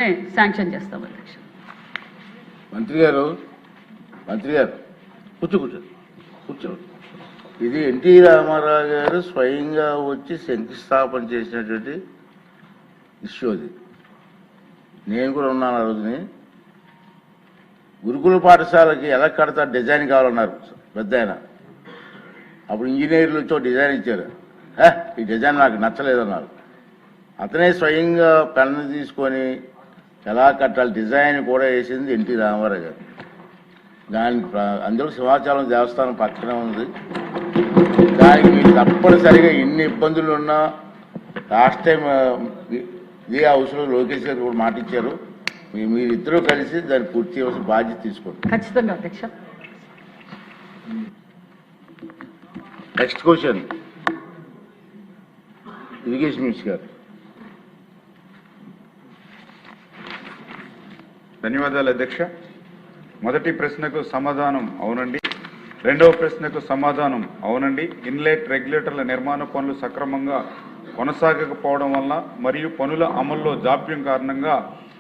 Sanction చేస్తాం అధ్యక్ష. మంత్రి గారు కూర్చో. ఇది ఎన్టీ రామారావు గారు స్వయంగా వచ్చి శంకుస్థాపన చేసినటువంటి ఇష్యూ అది. నేను కూడా ఉన్నాను ఆ రోజుని. గురుకుల పాఠశాలకి ఎలా కడతా డిజైన్ కావాలన్నారు పెద్ద ఆయన. అప్పుడు ఇంజనీర్లతో డిజైన్ ఇచ్చారు. ఈ డిజైన్ నాకు నచ్చలేదన్నారు. అతనే స్వయంగా పెన్ను తీసుకొని ఎలా కట్టాలి డిజైన్ కూడా వేసింది ఎన్టీ రామారావు గారు. దానికి అందులో సింహాచలం దేవస్థానం పక్కనే ఉంది. దానికి మీరు తప్పనిసరిగా ఎన్ని ఇబ్బందులు ఉన్నా లాస్ట్ టైం ఇదే హౌస్లో లోకేష్ గారు కూడా మాట ఇచ్చారు. మీరిద్దరూ కలిసి దాన్ని పూర్తి చేయవలసిన బాధ్యత తీసుకోండి. ఖచ్చితంగా అధ్యక్ష. నెక్స్ట్ క్వశ్చన్ ఇరిగేషన్ మినిస్టర్ గారు. ధన్యవాదాలు అధ్యక్ష. మొదటి ప్రశ్నకు సమాధానం అవునండి. రెండవ ప్రశ్నకు సమాధానం అవునండి. ఇన్లెట్ రెగ్యులేటర్ల నిర్మాణ పనులు సక్రమంగా కొనసాగకపోవడం వల్ల మరియు పనుల అమల్లో జాప్యం కారణంగా